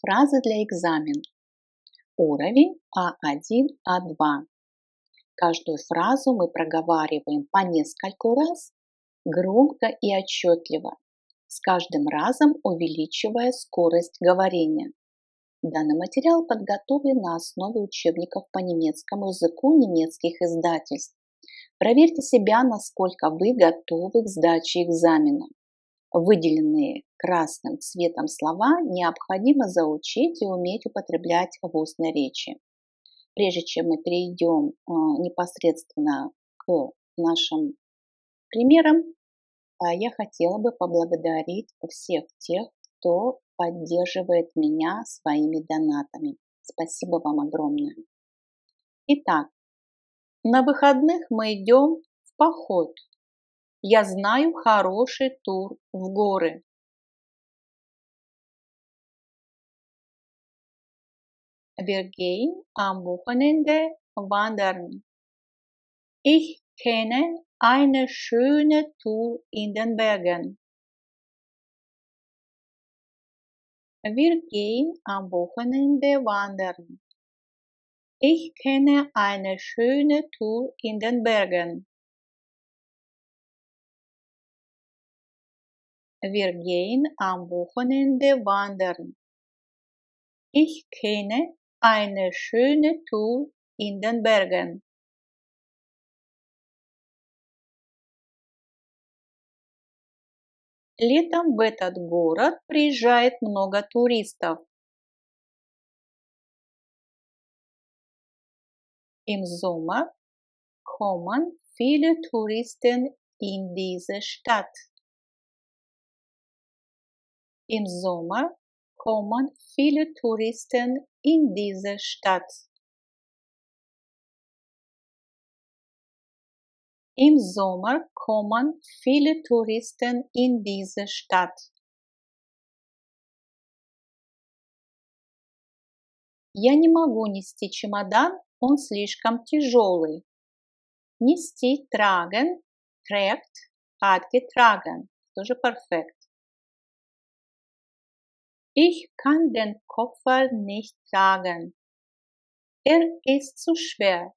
Фразы для экзамена. Уровень А1, А2. Каждую фразу мы проговариваем по нескольку раз, громко и отчетливо, с каждым разом увеличивая скорость говорения. Данный материал подготовлен на основе учебников по немецкому языку немецких издательств. Проверьте себя, насколько вы готовы к сдаче экзамена. Выделенные красным цветом слова необходимо заучить и уметь употреблять в устной речи. Прежде чем мы перейдем непосредственно к нашим примерам, я хотела бы поблагодарить всех тех, кто поддерживает меня своими донатами. Спасибо вам огромное. Итак, на выходных мы идем в поход. Я знаю хороший тур в горы. Wir gehen am Wochenende wandern. Ich kenne eine schöne Tour in den Bergen. Wir gehen am Wochenende wandern. Ich kenne eine schöne Tour in den Bergen. Wir gehen am Wochenende wandern. Ich kenne eine schöne Tour in den Bergen. Летом в этот город приезжает много туристов. Im Sommer kommen viele Touristen in diese Stadt. Im Sommer kommen viele Touristen in diese Stadt. Im Sommer kommen viele Touristen in diese Stadt. Я не могу нести чемодан, он слишком тяжелый. Нести, tragen, trägt, hat getragen. Тоже perfekt. Ich kann den Koffer nicht tragen. Er ist zu schwer.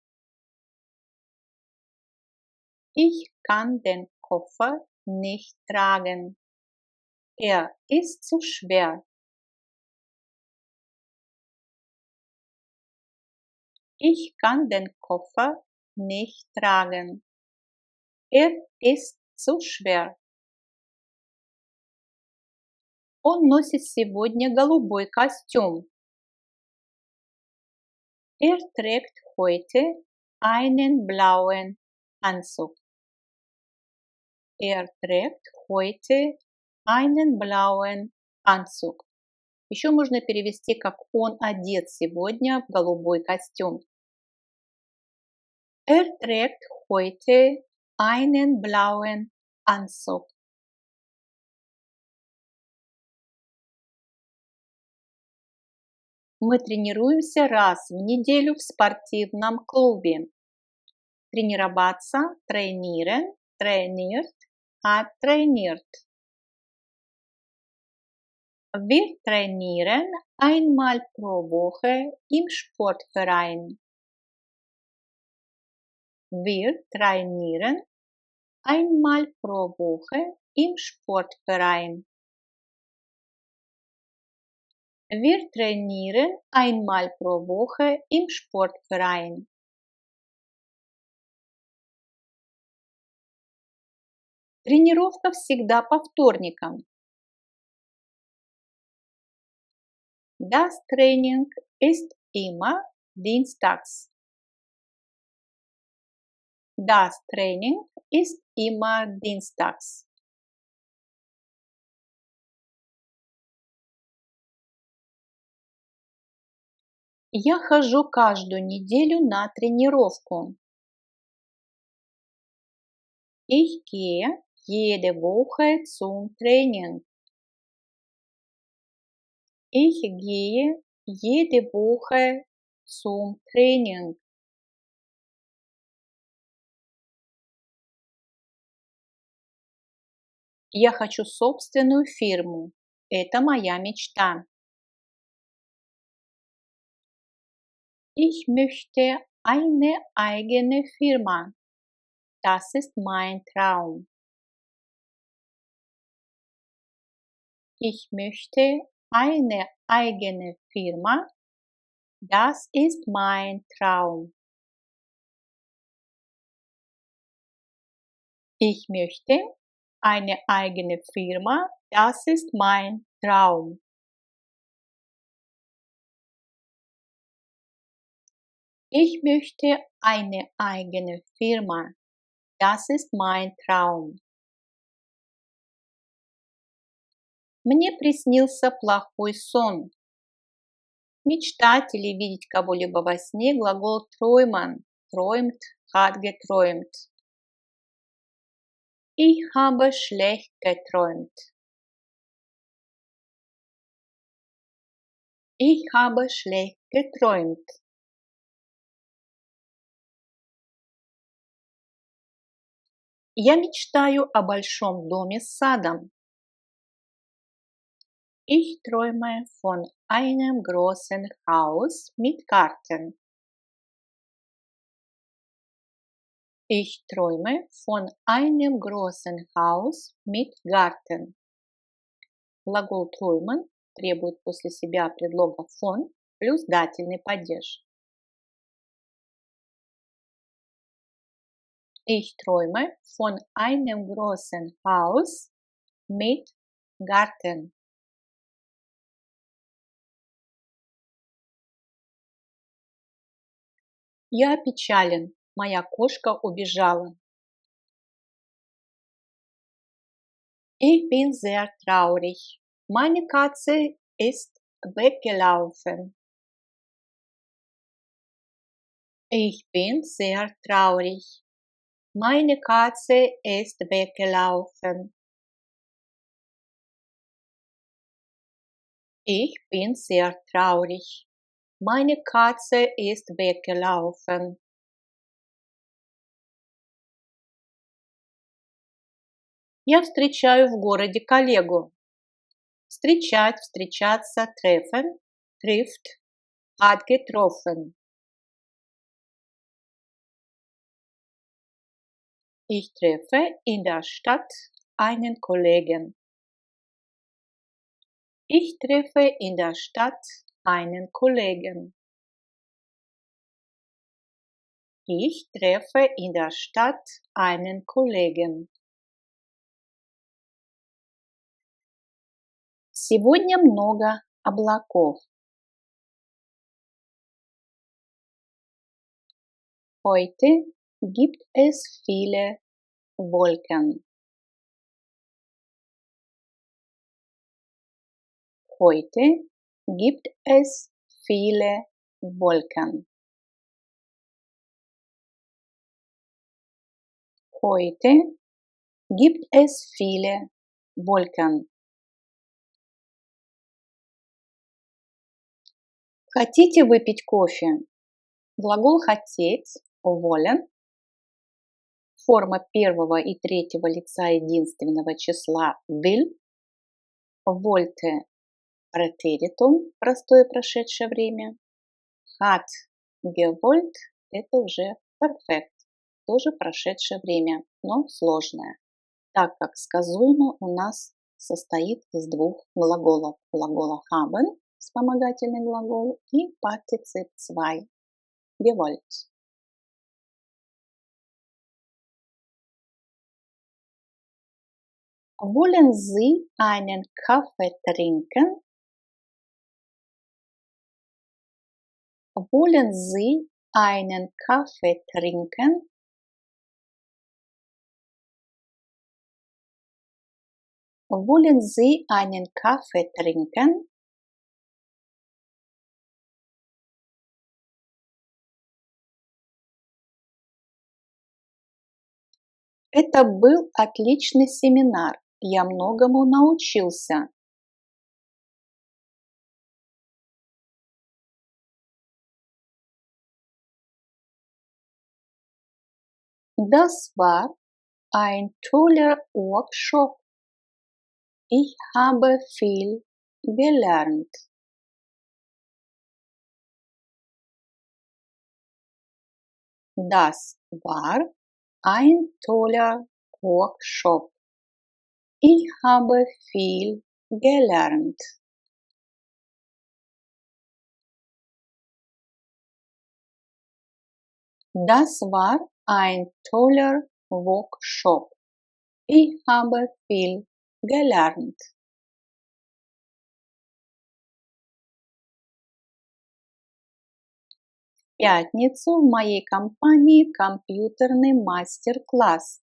Ich kann den Koffer nicht tragen. Er ist zu schwer. Ich kann den Koffer nicht tragen. Er ist zu schwer. Он носит сегодня голубой костюм. Er trägt heute einen blauen Anzug. Er trägt heute einen blauen Anzug. Еще можно перевести как он одет сегодня в голубой костюм. Er trägt heute einen blauen Anzug. Мы тренируемся раз в неделю в спортивном клубе. Тренироваться, trainieren, trainiert, trainiert. Wir trainieren einmal pro Woche im Sportverein. Wir trainieren einmal pro Woche im Sportverein. Wir trainieren einmal pro Woche im Sportverein. Тренировка всегда по вторникам. Das Training ist immer dienstags. Das Training ist immer dienstags. Я хожу каждую неделю на тренировку. Ich gehe jede Woche zum Training. Ich gehe jede Woche zum Training. Я хочу собственную фирму. Это моя мечта. Ich möchte eine eigene Firma. Das ist mein Traum. Ich möchte eine eigene Firma. Das ist mein Traum. Ich möchte eine eigene Firma. Das ist mein Traum. Ich möchte eine eigene Firma. Das ist mein Traum. Мне приснился плохой сон. Мечтать или видеть кого-либо во сне — глагол träumen. Träumt, hat geträumt. Ich habe schlecht geträumt. Ich habe schlecht geträumt. Я мечтаю о большом доме с садом. Ich träume von einem großen Haus mit Garten. Ich träume von einem großen Haus mit Garten. Глагол träumen требует после себя предлога von плюс дательный падеж. Ich träume von einem großen Haus mit Garten. Я опечален. Моя кошка убежала. Ich bin sehr traurig. Meine Katze ist weggelaufen. Ich bin sehr traurig. Meine Katze ist weggelaufen. Ich bin sehr traurig. Meine Katze ist weggelaufen. Я встречаю в городе коллегу. Встречать, встречаться, treffen, trifft, hat getroffen. Ich treffe in der Stadt einen Kollegen. Ich treffe in der Stadt einen Kollegen. Ich treffe in der Stadt einen Kollegen. Сегодня много облаков. Heute gibt es viele Wolken. Heute gibt es viele Wolken. Heute gibt es viele Wolken. Хотите выпить кофе? Глагол хотеть, wollen. Форма первого и третьего лица единственного числа will. Wollte претеритум, простое прошедшее время. Hat gewollt – это уже perfect, тоже прошедшее время, но сложное, так как сказуемое у нас состоит из двух глаголов. Глагола haben, вспомогательный глагол, и партицип zwei, gewollt. Wollen Sie einen Kaffee trinken? Wollen Sie einen Kaffee trinken? Wollen Sie einen Kaffee trinken? Это был отличный семинар. Я многому научился. Das war ein toller Workshop. Ich habe viel gelernt. Das war ein toller Workshop. Ich habe viel gelernt. Das war ein toller Workshop. Ich habe viel gelernt. В пятницу в моей компании компьютерный мастер-класс.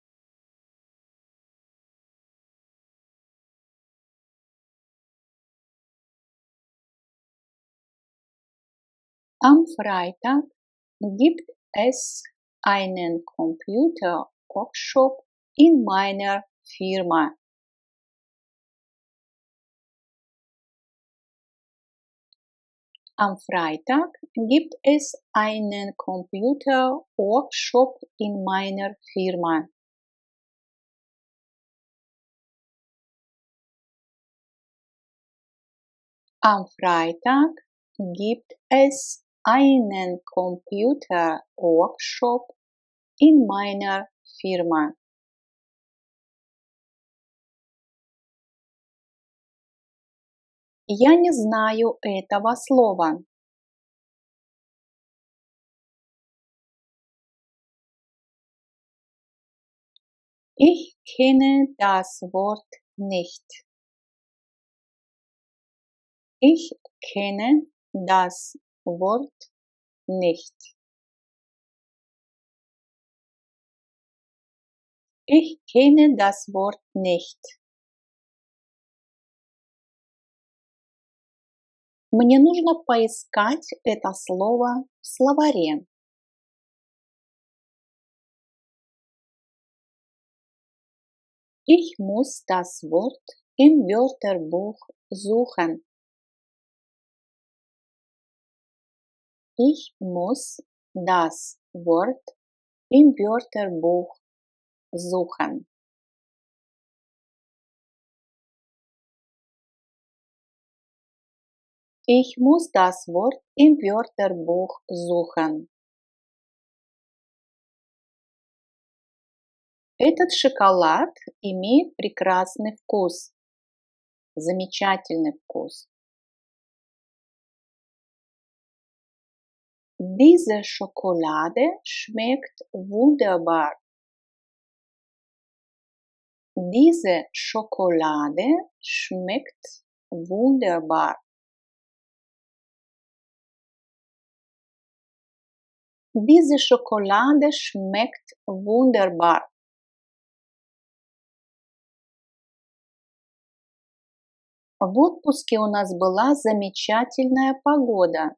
Am Freitag gibt es einen Computer-Workshop in meiner Firma. Am Freitag gibt es einen Computer-Workshop in meiner Firma. Am Freitag gibt es einen Computer-Workshop in meiner Firma. Я не знаю этого слова. Ich kenne das Wort nicht. Ich kenne das Wort nicht. Ich kenne das Wort nicht. Мне нужно поискать это слово в словаре. Ich muss das Wort im Wörterbuch suchen. Ich muss das Wort im Wörterbuch suchen. Ich muss das Wort im Wörterbuch suchen. Этот шоколад имеет прекрасный вкус. Замечательный вкус. Diese Schokolade schmeckt wunderbar. Diese Schokolade schmeckt wunderbar. Diese Schokolade schmeckt wunderbar. В отпуске у нас была замечательная погода.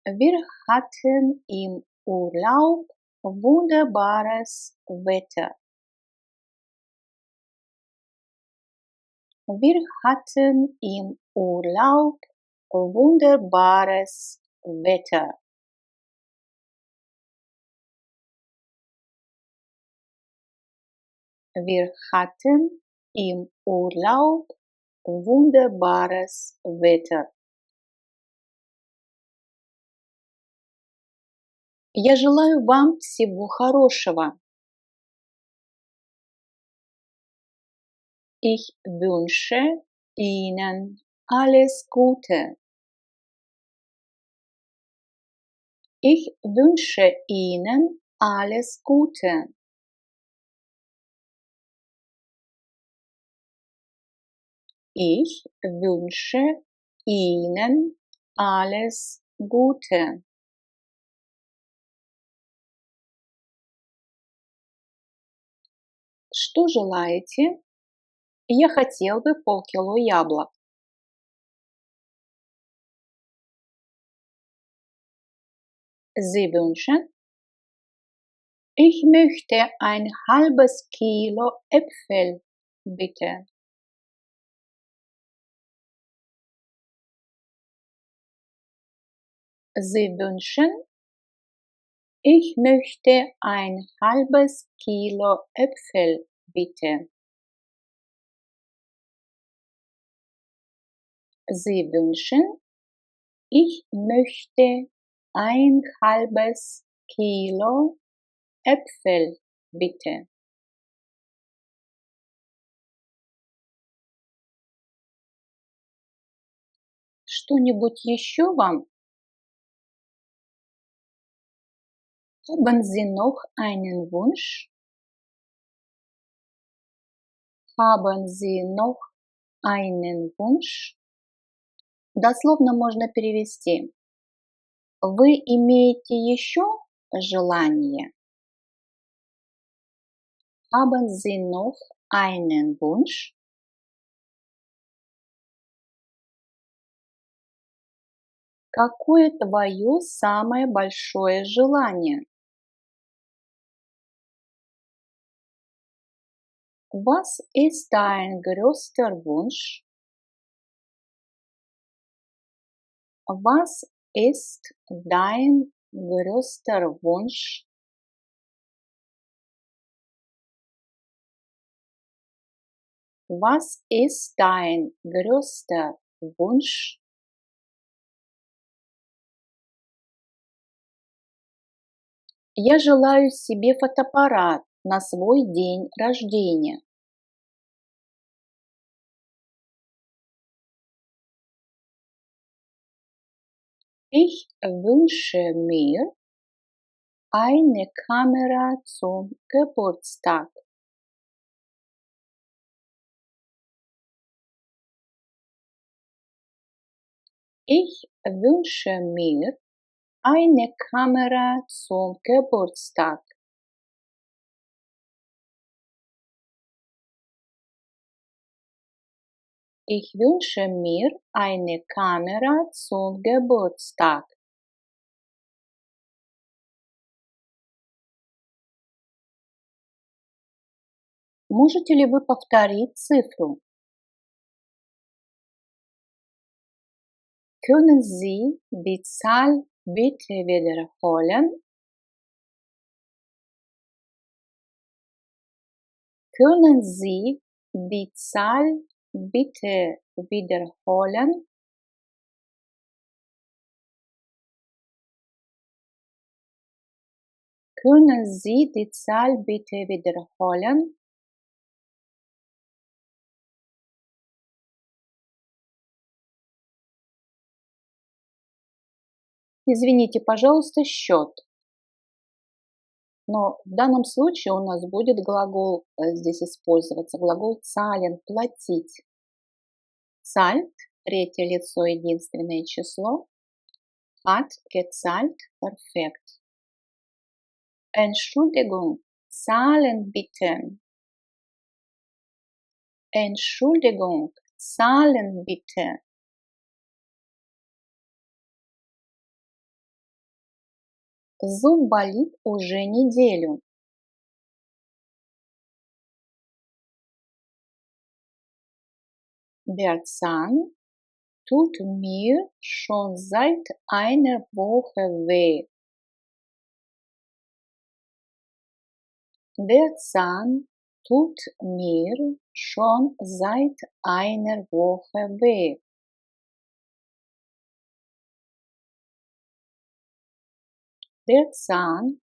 Wir hatten im Urlaub wunderbares Wetter. Wir hatten im Urlaub wunderbares Wetter. Wir hatten im Urlaub wunderbares Wetter. Я желаю вам всего хорошего. Ich wünsche Ihnen alles Gute. Ich wünsche Ihnen alles Gute. Ich wünsche Ihnen alles Gute. Что желаете? Я хотел бы полкило яблок. Sie wünschen? Ich möchte ein halbes Kilo Äpfel, bitte. Sie wünschen? Ich möchte ein halbes Kilo Äpfel, bitte. Sie wünschen? Ich möchte ein halbes Kilo Äpfel, bitte. Что-нибудь еще вам? Haben Sie noch einen Wunsch? Haben Sie noch einen Wunsch? Дословно можно перевести. Вы имеете еще желание? Haben Sie noch einen Wunsch? Какое твое самое большое желание? Was ist dein größter Wunsch? Was ist dein größter Wunsch? Was ist dein größter Wunsch? Я желаю себе фотоаппарат на свой день рождения. Ich wünsche mir eine Kamera zum Geburtstag. Ich wünsche mir eine Kamera zum Geburtstag. Ich wünsche mir eine Kamera zum Geburtstag. Можете ли вы повторить цифру? Können Sie die Zahl bitte wiederholen? Können Sie die Zahl bitte wiederholen? Können Sie die Zahl bitte wiederholen? Извините, пожалуйста, счет. Но в данном случае у нас будет глагол здесь использоваться, глагол zahlen, платить. Zahlt, третье лицо, единственное число. Hat gezahlt, perfekt. Entschuldigung, zahlen bitte. Entschuldigung, zahlen bitte. Зуб болит уже неделю. Der Zahn tut mir schon seit einer Woche weh. Der Zahn tut mir schon seit einer Woche weh. Der Zahn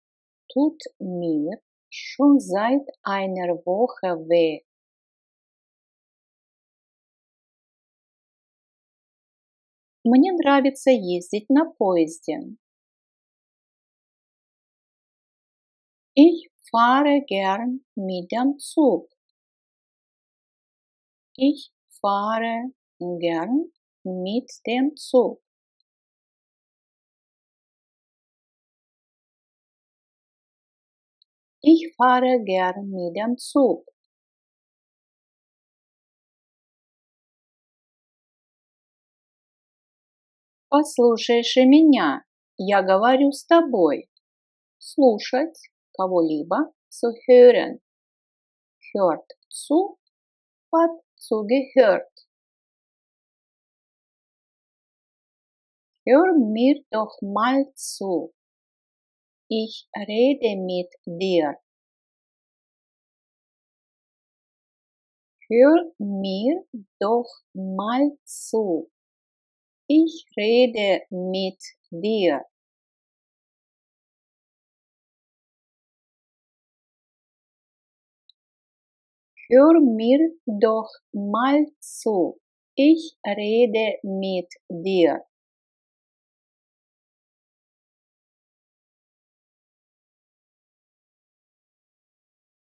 tut mir schon seit einer Woche weh. Мне нравится ездить на поезде. Ich fahre gern mit dem Zug. Ich fahre gern mit dem Zug. Ich fahre gern mit dem Zug. Послушаешь и меня, я говорю с тобой. Слушать кого-либо, zu hören. Hört zu, hat zugehört. Hör mir doch mal zu. Ich rede mit dir. Hör mir doch mal zu. Ich rede mit dir. Hör mir doch mal zu. Ich rede mit dir.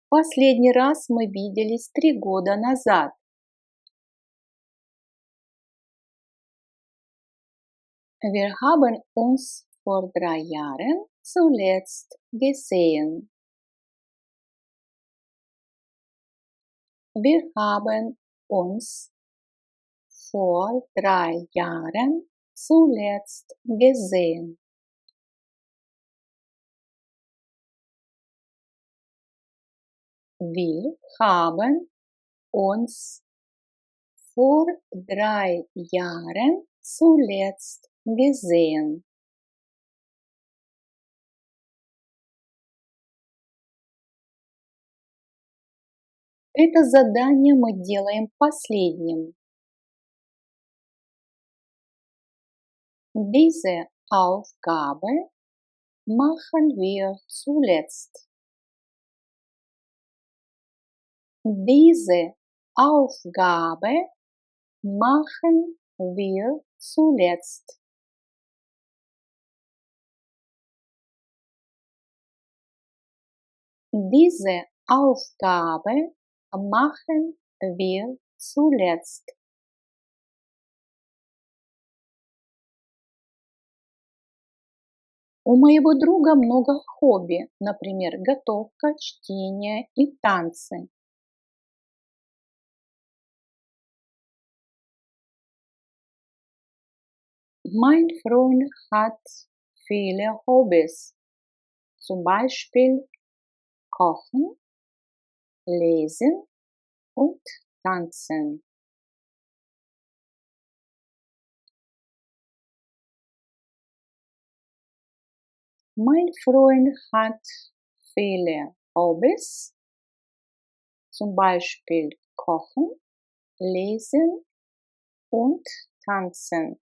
Последний раз мы виделись 3 года назад. Wir haben uns vor 3 Jahren zuletzt gesehen. Wir haben uns vor 3 Jahren zuletzt gesehen. Wir haben uns vor 3 Jahren zuletzt gesehen. Это задание мы делаем последним. Diese Aufgabe machen wir zuletzt. Diese Aufgabe machen wir zuletzt. Diese Aufgabe machen wir zuletzt. У моего друга много хобби, например, готовка, чтение и танцы. Mein Freund hat viele Hobbys, zum Beispiel Kochen, Lesen und Tanzen. Mein Freund hat viele Hobbys, zum Beispiel Kochen, Lesen und Tanzen.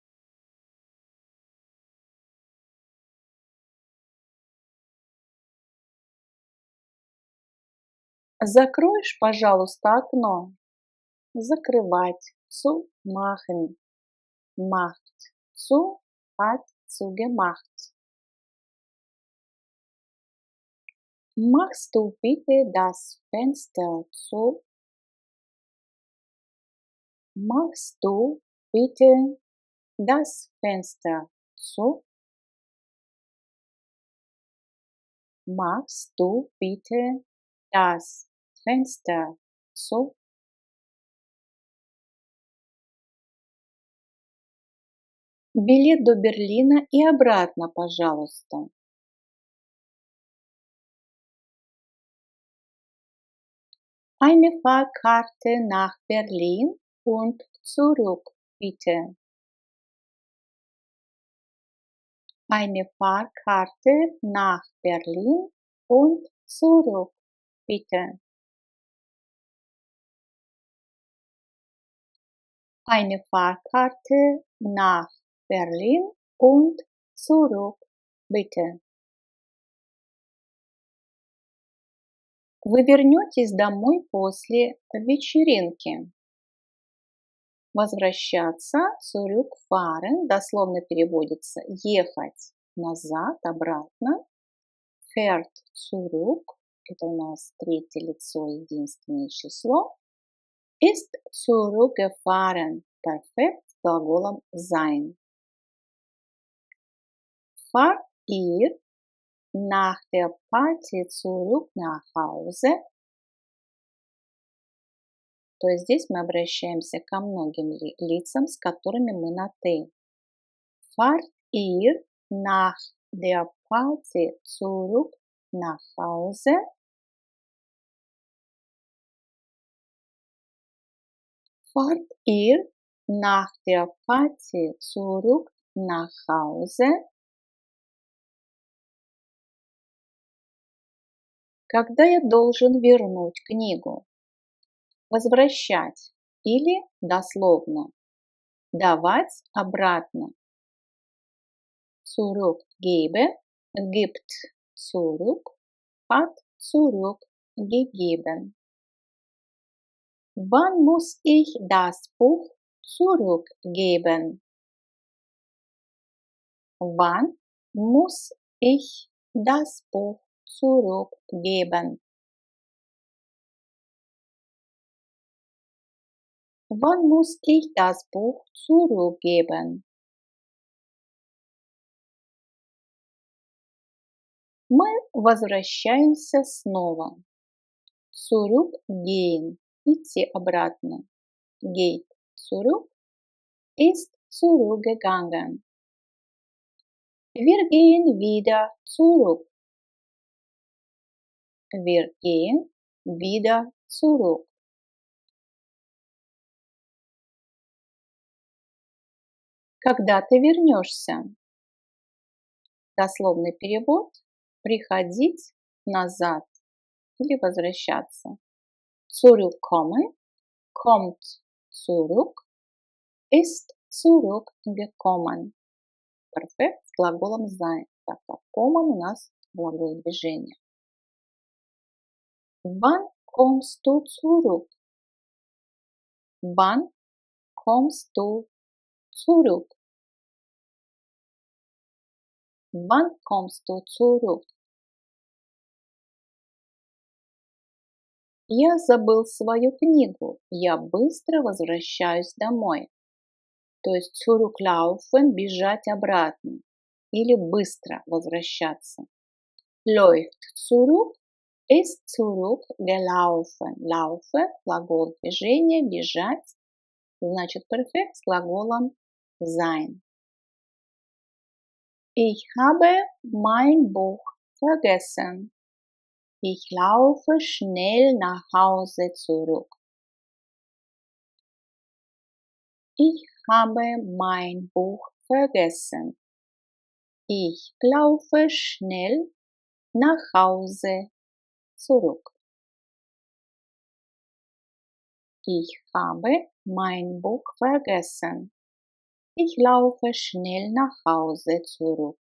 Закроешь, пожалуйста, окно. Закрывать. Zu machen. Macht. Zu hat zugemacht. Machst du bitte das Fenster zu? Machst du bitte das Fenster zu? Machst du bitte das Fenster zu? Билет до Берлина и обратно, пожалуйста. Eine Fahrkarte nach Berlin und zurück, bitte. Eine Fahrkarte nach Berlin und zurück, bitte. Eine Fahrkarte nach Berlin und zurück, bitte. Вы вернетесь домой после вечеринки. Возвращаться, zurückfahren, дословно переводится ехать назад, обратно. Fährt zurück, это у нас третье лицо, единственное число. Ist zurückgefahren, perfekt с глаголом sein. Fahrt ihr nach der Party zurück nach Hause? То есть здесь мы обращаемся ко многим лицам, с которыми мы на «ты». Fahrt ihr nach der Party zurück nach Hause? Fahrt ihr nach der Party zurück nach Hause? Когда я должен вернуть книгу? Возвращать или дословно Давать обратно. Zurückgeben, gibt zurück, hat zurückgegeben. Wann muss ich das Buch zurückgeben? Wann muss ich das Buch zurückgeben? Wann muss ich das Buch zurückgeben? Мы возвращаемся снова. Zurückgehen. Идти обратно. Geht zurück. Ist zurückgegangen. Wir gehen wieder zurück. Wir gehen wieder zurück. Когда ты вернешься? Дословный перевод – приходить назад или возвращаться. Zurückkommen, kommt zurück, ist zurückgekommen. Perfekt с глаголом sein, так как kommen у нас глагол движения. Wann kommst du zurück? Wann kommst du zurück? Wann kommst du zurück? Я забыл свою книгу. Я быстро возвращаюсь домой. То есть zurücklaufen – бежать обратно или быстро возвращаться. Läuft zurück ist zurückgelaufen. Laufen – глагол движения, бежать. Значит, perfekt с глаголом sein. Ich habe mein Buch vergessen. Ich laufe schnell nach Hause zurück. Ich habe mein Buch vergessen. Ich laufe schnell nach Hause zurück. Ich habe mein Buch vergessen. Ich laufe schnell nach Hause zurück.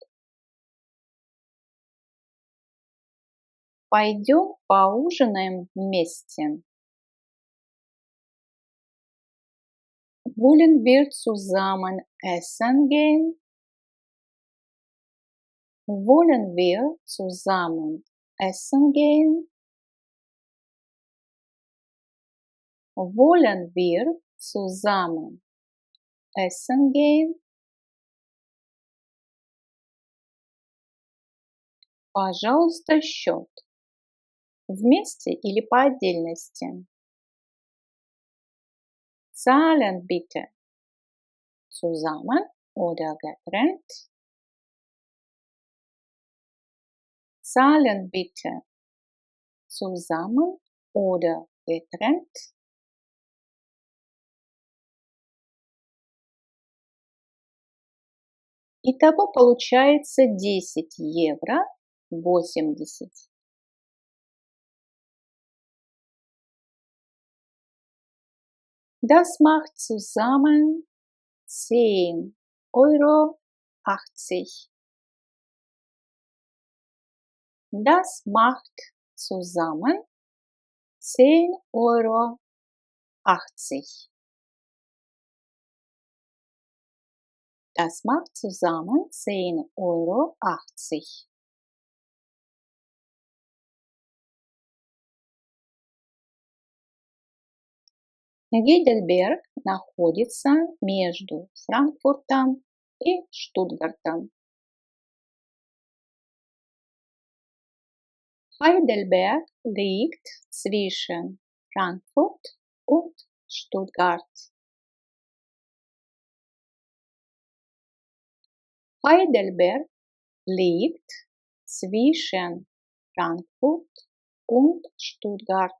Пойдем поужинаем вместе. Wollen wir zusammen essen gehen? Wollen wir zusammen essen gehen? Wollen wir zusammen essen gehen? Пожалуйста, счет. Вместе или по отдельности? Zahlen bitte. Zusammen oder getrennt? Zahlen bitte. Zusammen oder getrennt? Итого получается 10 евро 80. Das macht zusammen 10,80 €. Das macht zusammen 10,80 €. Das macht zusammen 10,80 €. Гейдельберг находится между Франкфуртом и Штутгартом. Heidelberg liegt zwischen Frankfurt und Stuttgart. Heidelberg liegt zwischen Frankfurt und Stuttgart.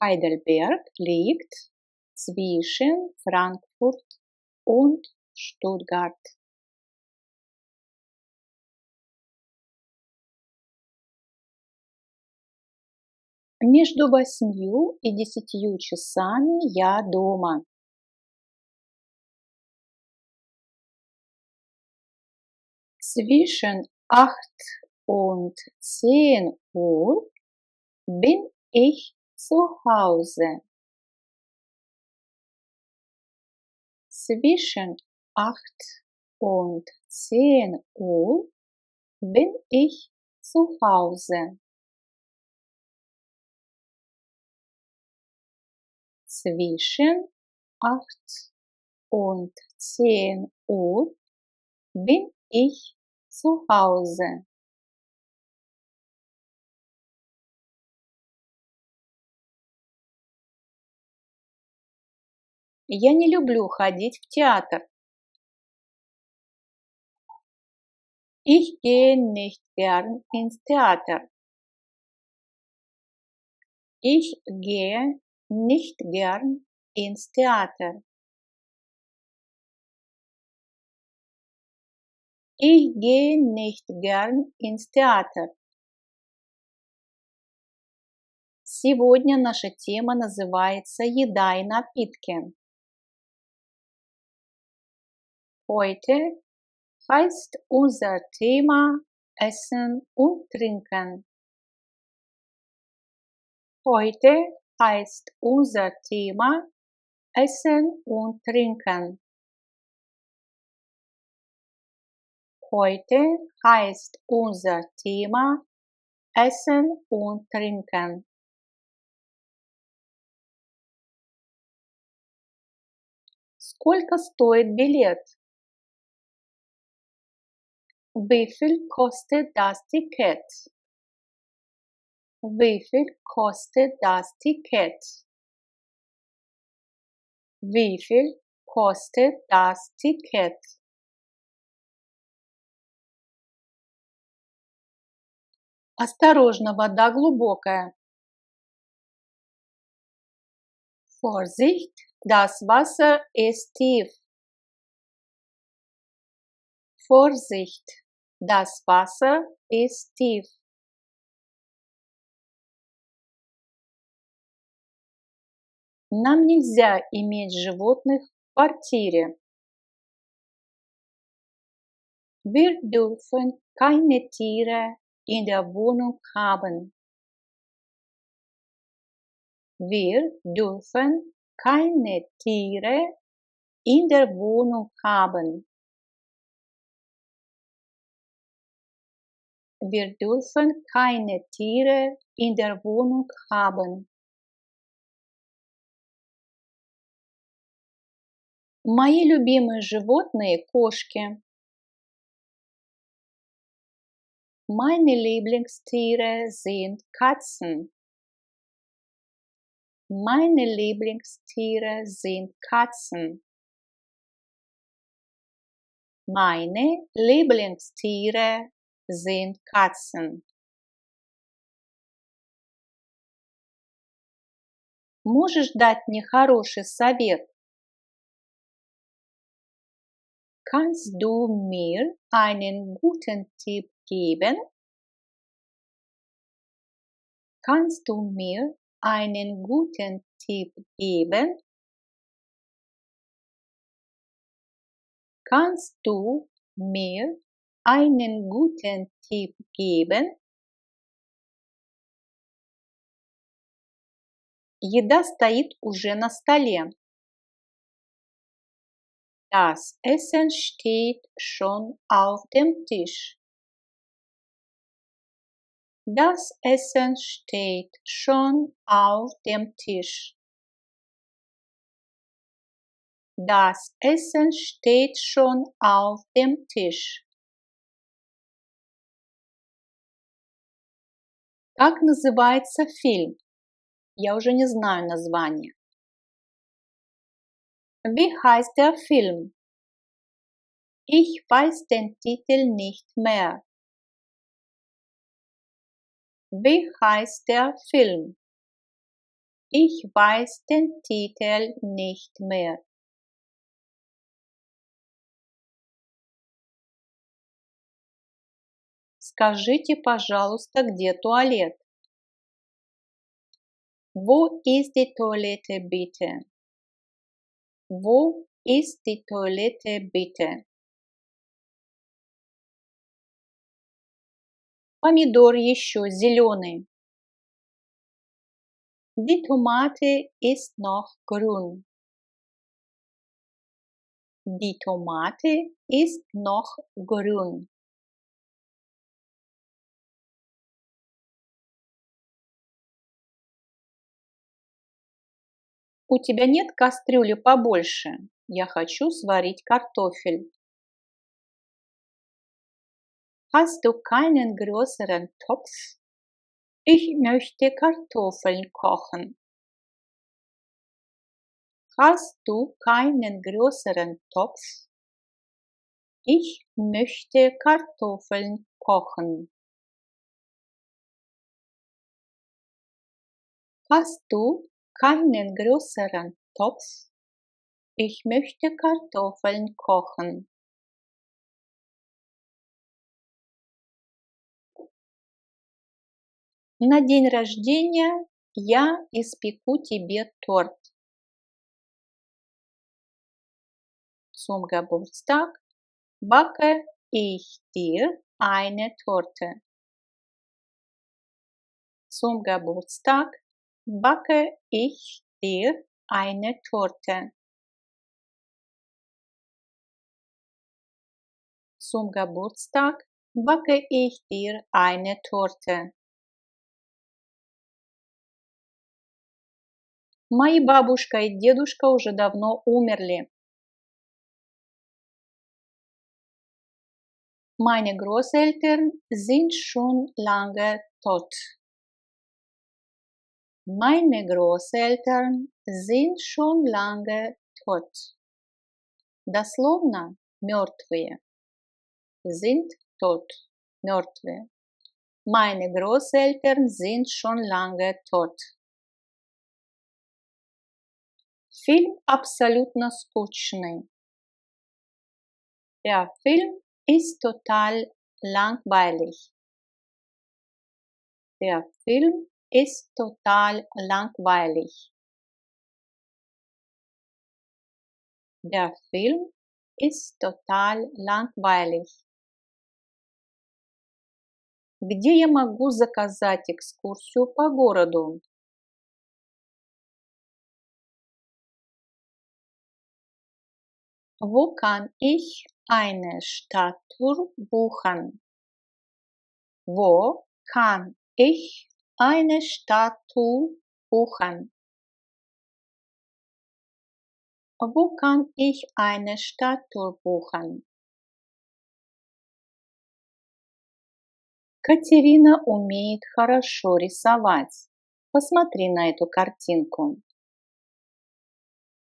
Heidelberg liegt zwischen Frankfurt und Stuttgart. Между 8 и 10 часами я дома. Zwischen 8 und 10 Uhr bin ich zu Hause. Zwischen 8 und 10 Uhr bin ich zu Hause. Zwischen 8 und 10 Uhr bin ich zu Hause. Я не люблю ходить в театр. Ich gehe nicht gern ins Theater. Ich gehe nicht gern ins Theater. Ich gehe nicht gern ins Theater. Сегодня наша тема называется «Еда и напитки». Heute heißt unser Thema Essen und Trinken. Heute heißt unser Thema Essen und Trinken. Heute heißt unser Thema Essen und Trinken. Сколько стоит билет? Wie viel kostet das Ticket? Wie viel kostet das Ticket? Wie viel kostet das Ticket? Осторожно, вода глубокая. Vorsicht, das Wasser ist tief. Vorsicht, das Wasser ist tief. Нам нельзя иметь животных в квартире. Wir dürfen keine Tiere in der Wohnung haben. Wir dürfen keine Tiere in der Wohnung haben. Wir dürfen keine Tiere in der Wohnung haben. Мои любимые животные – кошки. Meine Lieblingstiere sind Katzen. Meine Lieblingstiere sind Katzen. Meine Lieblingstiere sind Katzen. Можешь дать мне хороший совет? Kannst du mir einen guten Tipp geben? Kannst du mir einen guten Tipp geben? Kannst du mir einen guten Tipp geben? Еда стоит уже на столе. Das Essen steht schon auf dem Tisch. Das Essen steht schon auf dem Tisch. Das Essen steht schon auf dem Tisch. Как называется фильм? Я уже не знаю название. Wie heißt der Film? Ich weiß den Titel nicht mehr. Wie heißt der Film? Ich weiß den Titel nicht mehr. Скажите, пожалуйста, где туалет? Wo ist die Toilette bitte? Wo ist die Toilette bitte? Помидор еще зеленый. Die Tomate ist noch grün. Die Tomate ist noch grün. У тебя нет кастрюли побольше? Я хочу сварить картофель. Hast du keinen größeren Topf? Ich möchte Kartoffeln kochen. Hast du keinen größeren Topf? Ich möchte Kartoffeln kochen. Hast du keinen größeren Topf? Ich möchte Kartoffeln kochen. На день рождения я испеку тебе торт. Zum Geburtstag backe ich dir eine Torte. Zum Geburtstag backe ich dir eine Torte. Zum Geburtstag backe ich dir eine Torte. Мои бабушка и дедушка уже давно умерли. Meine Großeltern sind schon lange tot. Meine Großeltern sind schon lange tot. Дословно мертвые. Sind tot. Мертвые. Meine Großeltern sind schon lange tot. Фильм абсолютно скучный. Der Film ist total langweilig. Der Film ist total langweilig. Der Film ist total langweilig. Где я могу заказать экскурсию по городу? Wo kann ich eine Stadttour buchen? Wo kann ich eine Stadttour buchen? Wo kann ich eine Stadttour buchen? Катерина умеет хорошо рисовать. Посмотри на эту картинку.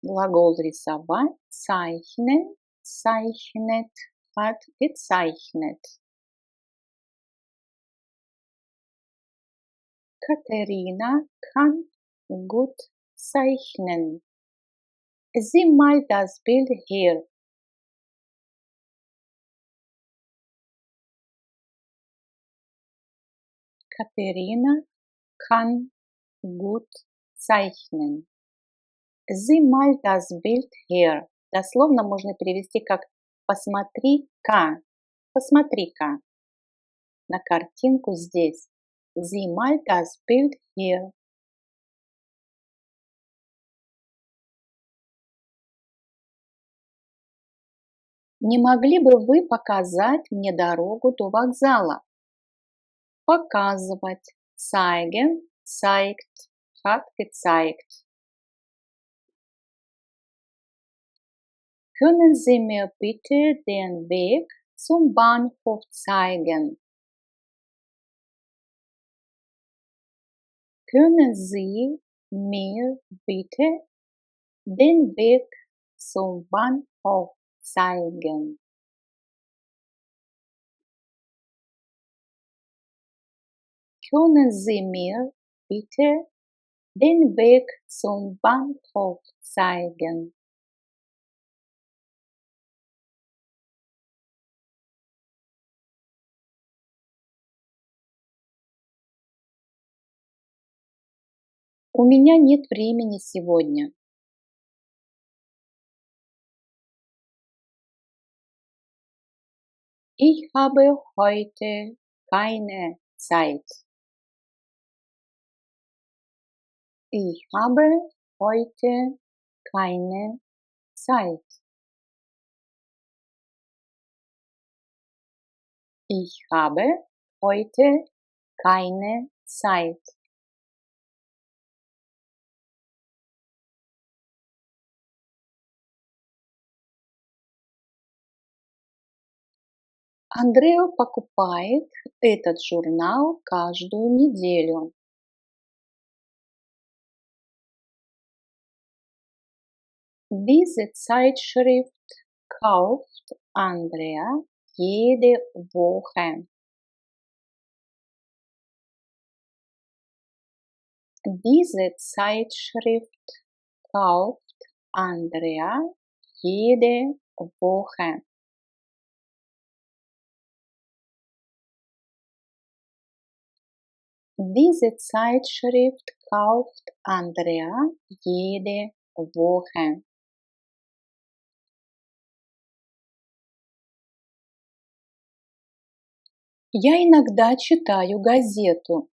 Глагол рисовать, zeichnen, zeichnet, hat gezeichnet. Katharina kann gut zeichnen. Sieh mal das Bild hier. Katharina kann gut zeichnen. Sieh mal das Bild hier. Дословно можно перевести как посмотри-ка. Посмотри-ка на картинку здесь. Sieh mal das Bild hier. Не могли бы вы показать мне дорогу до вокзала? Показывать. Zeigen, zeigt, hat gezeigt. Können Sie mir bitte den Weg zum Bahnhof zeigen? Können Sie mir bitte den Weg zum Bahnhof zeigen? Können Sie mir bitte den Weg zum Bahnhof zeigen? У меня нет времени сегодня. Ich habe heute keine Zeit. Ich habe heute keine Zeit. Ich habe heute keine Zeit. Андрео покупает этот журнал каждую неделю. Diese Zeitschrift kauft Andrea jede Woche. Diese Zeitschrift kauft Andrea jede Woche. Diese Zeitschrift kauft Andrea jede Woche. Я иногда читаю газету.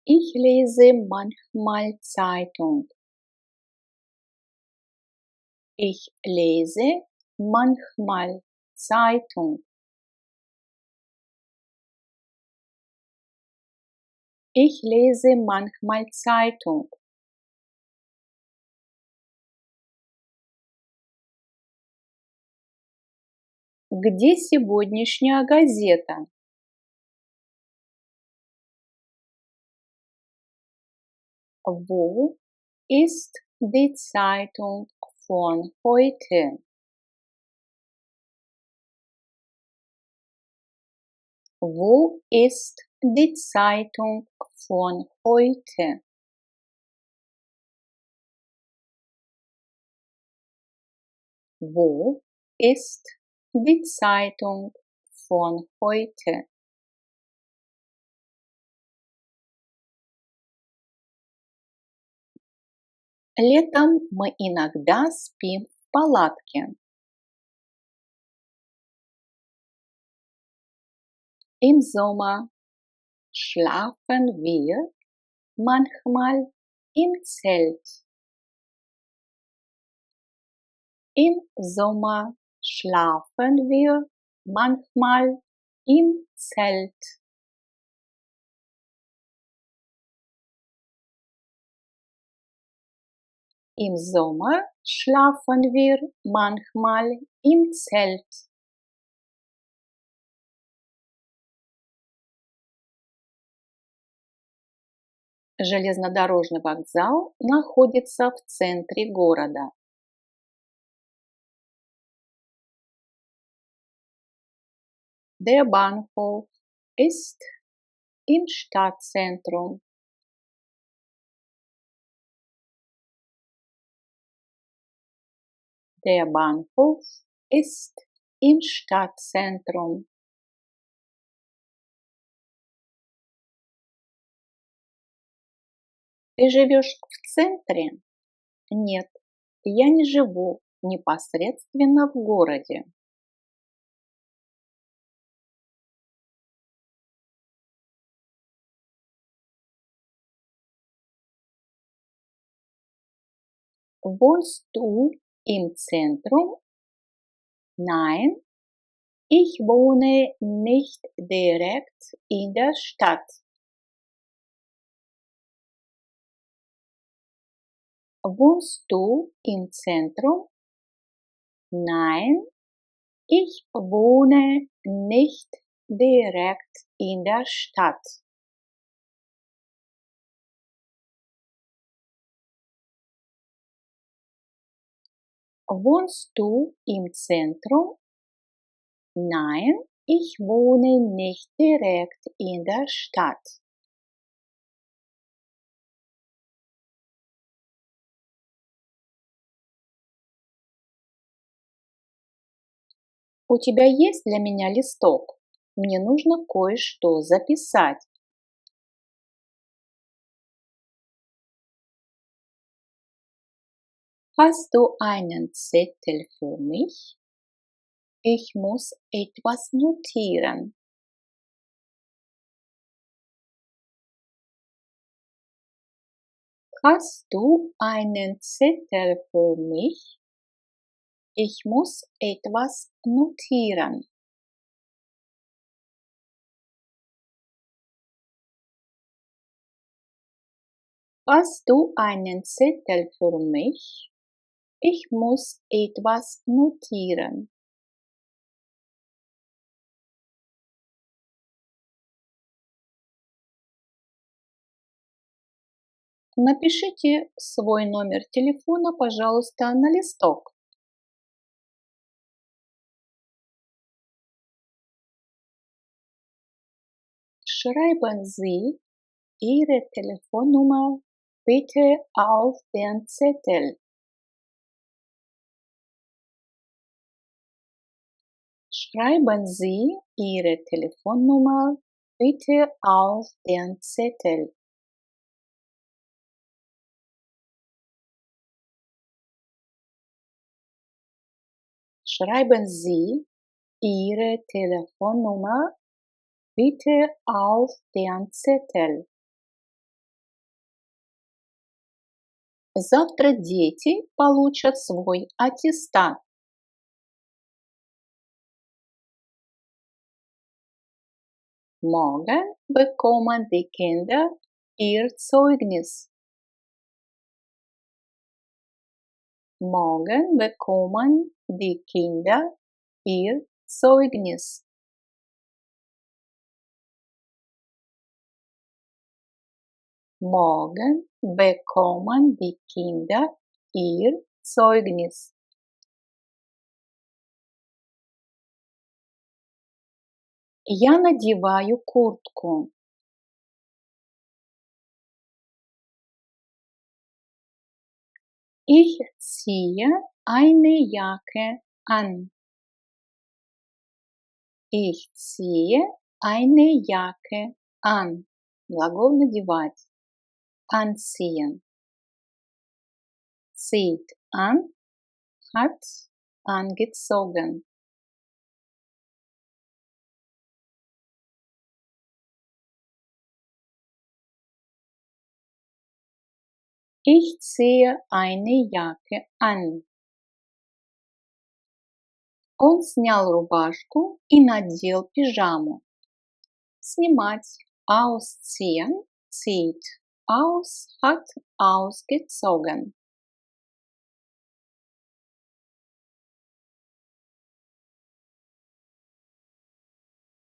Ich lese manchmal Zeitung. Ich lese manchmal Zeitung. Ich lese manchmal Zeitung. Где сегодняшняя газета? Wo ist die Zeitung von heute? Wo ist die Zeitung von heute? Wo ist die Zeitung von heute? Летом мы иногда спим в палатке. Im Sommer schlafen wir manchmal im Zelt. Im Sommer schlafen wir manchmal im Zelt. Im Sommer schlafen wir manchmal im Zelt. Железнодорожный вокзал находится в центре города. Der Bahnhof ist im Stadtzentrum. Der Bahnhof ist im Stadtzentrum. Ты живешь в центре? Нет, я не живу непосредственно в городе. Wohnst du im Zentrum? Nein, ich wohne nicht direkt in der Stadt. Wohnst du im Zentrum? Nein, ich wohne nicht direkt in der Stadt. Wohnst du im Zentrum? Nein, ich wohne nicht direkt in der Stadt. У тебя есть для меня листок? Мне нужно кое-что записать. Hast du einen Zettel für mich? Ich muss etwas notieren. Hast du einen Zettel für mich? Ich muss etwas notieren. Hast du einen Zettel für mich? Ich muss etwas notieren. Напишите свой номер телефона, пожалуйста, на листок. Schreiben Sie Ihre Telefonnummer bitte auf den Zettel. Schreiben Sie Ihre Telefonnummer bitte auf den Zettel. Schreiben Sie Ihre Telefonnummer bitte auf den Zettel. Завтра дети получат свой аттестат. Morgen bekommen die Kinder ihr Zeugnis. Morgen bekommen die Kinder ihr Zeugnis. Morgen bekommen die Kinder ihr Zeugnis. Я надеваю куртку. Ich ziehe eine Jacke an. Ich ziehe eine Jacke an. Глагол надевать. Anziehen. Zieht an, hat angezogen. Ich ziehe eine Jacke an. Он снял рубашку и надел пижаму. Снимать. Ausziehen. Zieht. Aus. Hat ausgezogen.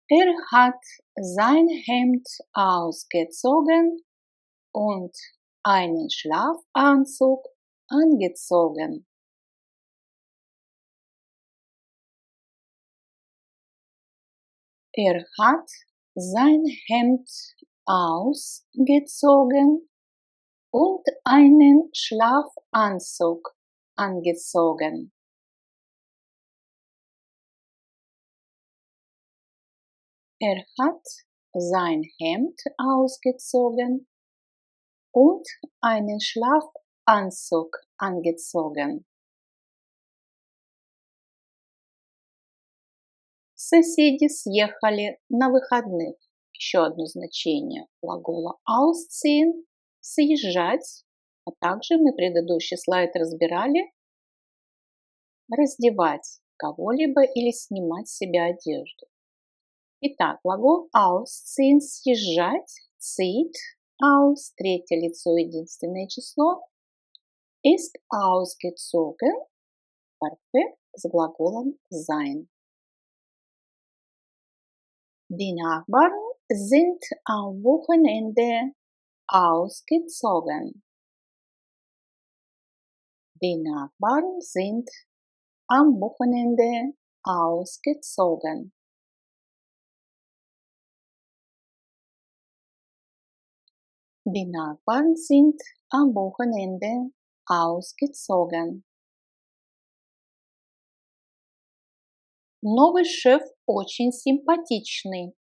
Er hat sein Hemd ausgezogen und einen Schlafanzug angezogen. Er hat sein Hemd ausgezogen und einen Schlafanzug angezogen. Er hat sein Hemd ausgezogen und einen Schlafanzug angezogen. Соседи съехали на выходных. Еще одно значение глагола ausziehen – съезжать, а также мы предыдущий слайд разбирали раздевать кого-либо или снимать с себя одежду. Итак, глагол ausziehen – съезжать, zieht aus, третье лицо, единственное число, ist ausgezogen, perfekt с глаголом sein. Die Nachbarn sind am Wochenende ausgezogen. Die Nachbarn sind am Wochenende ausgezogen. Die Nachbarn sind am Wochenende ausgezogen. Новый шеф очень симпатичный.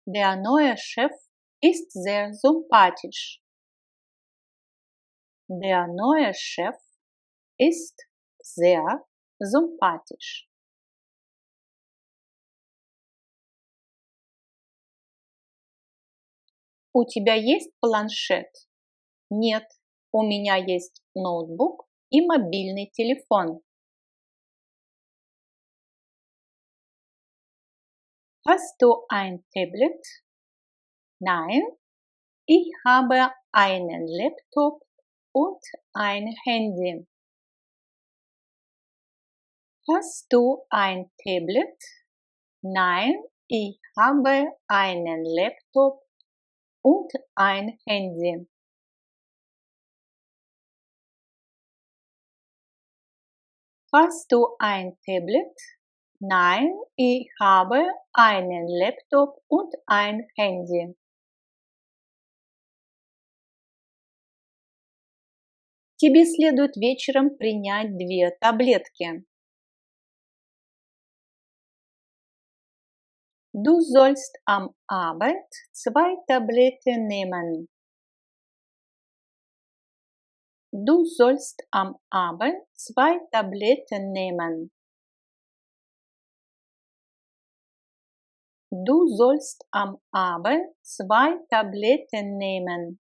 Der neue Chef ist sehr sympathisch. Der neue Chef ist sehr sympathisch. У тебя есть планшет? Нет, у меня есть ноутбук и мобильный телефон. Hast du ein Tablet? Nein, ich habe einen Laptop und ein Handy. Hast du ein Tablet? Nein, ich habe einen Laptop und ein Handy. Hast du ein Tablet? Nein, ich habe einen Laptop und ein Handy. Тебе следует вечером принять 2 таблетки. Du sollst am Abend 2 Tabletten nehmen. Du sollst am Abend 2 Tabletten nehmen. Du sollst am Abend 2 Tabletten nehmen.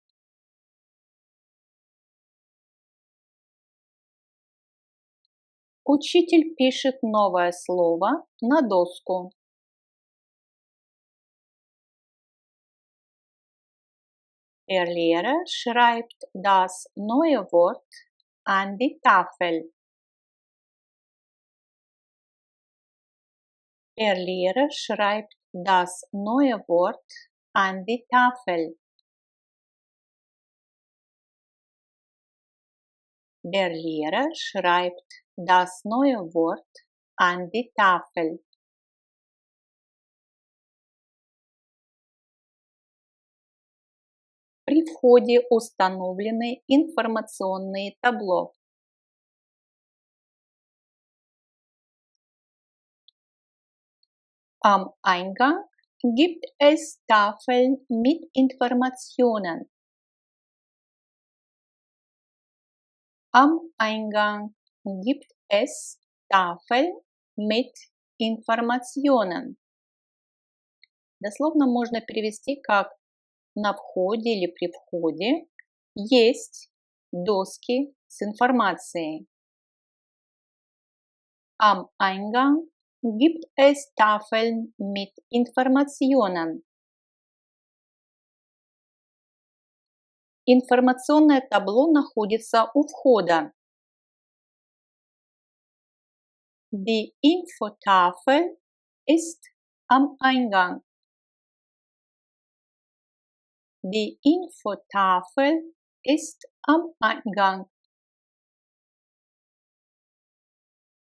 Учитель пишет новое слово на доску. Der Lehrer schreibt das neue Wort an die Tafel. Der Lehrer schreibt das neue Wort an die Tafel. Der Lehrer schreibt das neue Wort an die Tafel. При входе установлены информационные табло. Am Eingang gibt es Tafeln mit Informationen. Am Eingang gibt es Tafeln mit Informationen. Дословно можно перевести как на входе или при входе есть доски с информацией. Am Eingang gibt es Tafeln mit Informationen. Информационное табло находится у входа. Die Infotafel ist am Eingang. Die Infotafel ist am Eingang.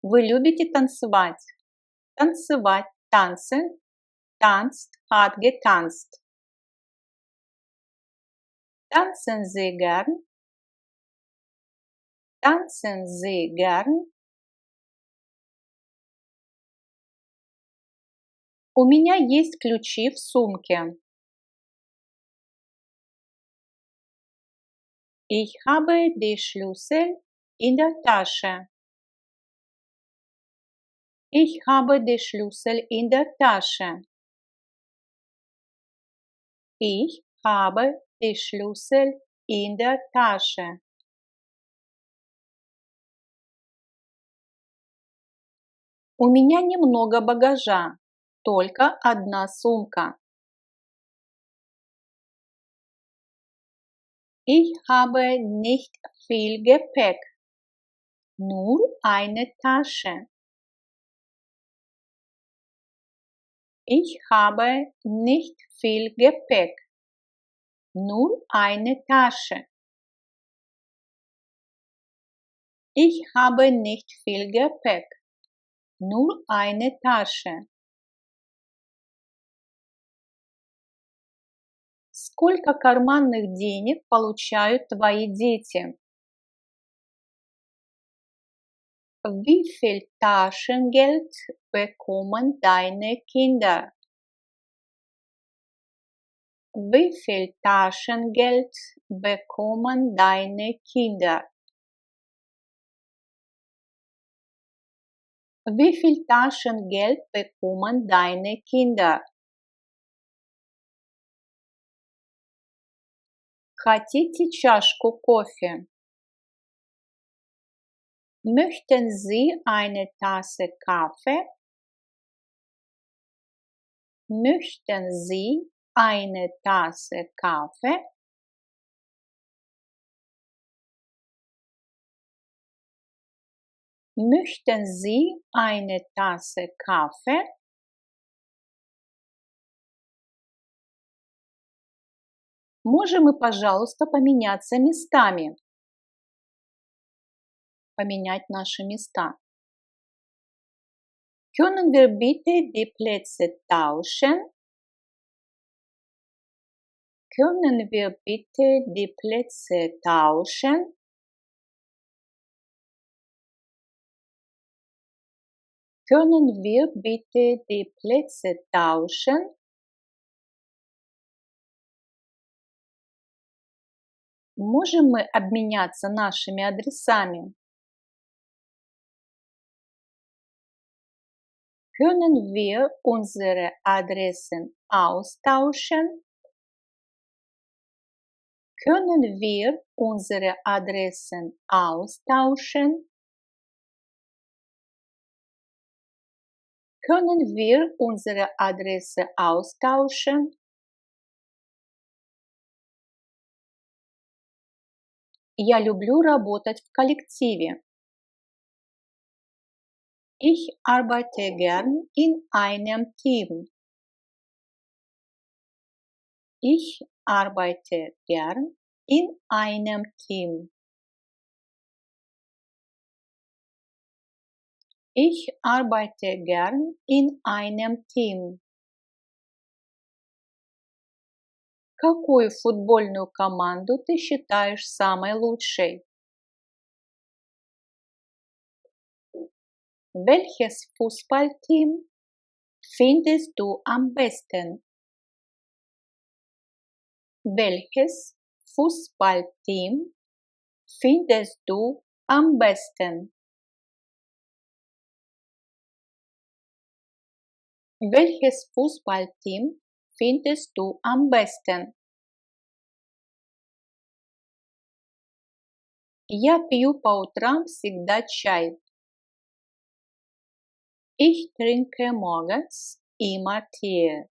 Вы любите танцевать? Танцевать, tanzen, tanzt, hat getanzt. Tanzen Sie gern? Tanzen Sie gern? У меня есть ключи в сумке. Ich habe die Schlüssel in der Tasche. Ich habe die Schlüssel in der Tasche. Ich habe die Schlüssel in der Tasche. У меня немного багажа, только одна сумка. Ich habe nicht viel Gepäck, nur eine Tasche. Ich habe nicht viel Gepäck, nur eine Tasche. Ich habe nicht viel Gepäck, nur eine Tasche. Сколько карманных денег получают твои дети? Wie viel Taschengeld bekommen deine Kinder? Wie viel Taschengeld bekommen deine Kinder? Wie viel Taschengeld bekommen deine Kinder? Хотите чашку кофе? Möchten Sie eine Tasse Kaffee? Möchten Sie eine Tasse Kaffee? Möchten Sie eine Tasse Kaffee? Можем мы, пожалуйста, поменяться местами? Поменять наши места. Können wir bitte die Plätze tauschen? Können wir bitte die Plätze tauschen? Können wir bitte die Plätze tauschen? Можем мы обменяться нашими адресами? Können wir unsere Adressen austauschen? Können wir unsere Adressen austauschen? Können wir unsere Adresse austauschen? Я люблю работать в коллективе. Ich arbeite gern in einem Team. Ich arbeite gern in einem Team. Ich arbeite gern in einem Team. Какую футбольную команду ты считаешь самой лучшей? Welches Fußballteam findest du am besten? Welches Fußballteam findest du am besten? Welches Fußballteam findest du am besten? Я пью по утрам всегда чай. Ich trinke morgens immer Tee.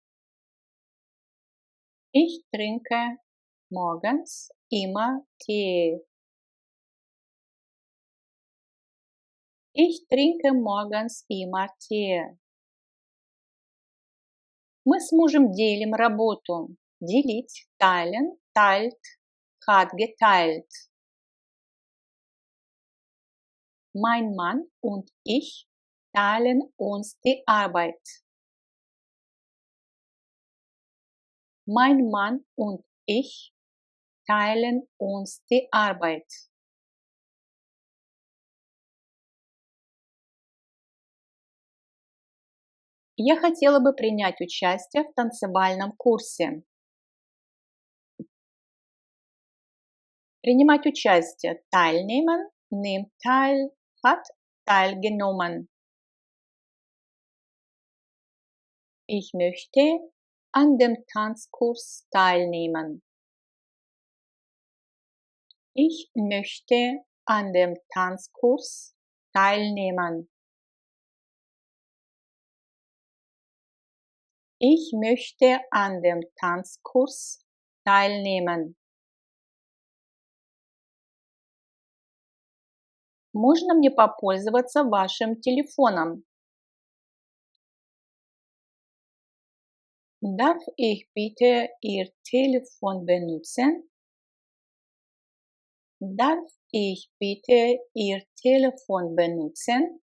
Ich trinke morgens immer Tee. Ich trinke morgens immer Tee. Мы с мужем делим работу. Делить, teilen, teilt, hat geteilt. Mein Mann und ich teilen uns die Arbeit. Mein Mann und ich teilen uns die Arbeit. Я хотела бы принять участие в танцевальном курсе. Принимать участие. Teilnehmen, nimmt teil, hat teilgenommen. Ich möchte an dem Tanzkurs teilnehmen. Ich möchte an dem Tanzkurs teilnehmen. Ich möchte an dem Tanzkurs teilnehmen. Можно мне попользоваться вашим телефоном? Darf ich bitte Ihr Telefon benutzen? Darf ich bitte Ihr Telefon benutzen?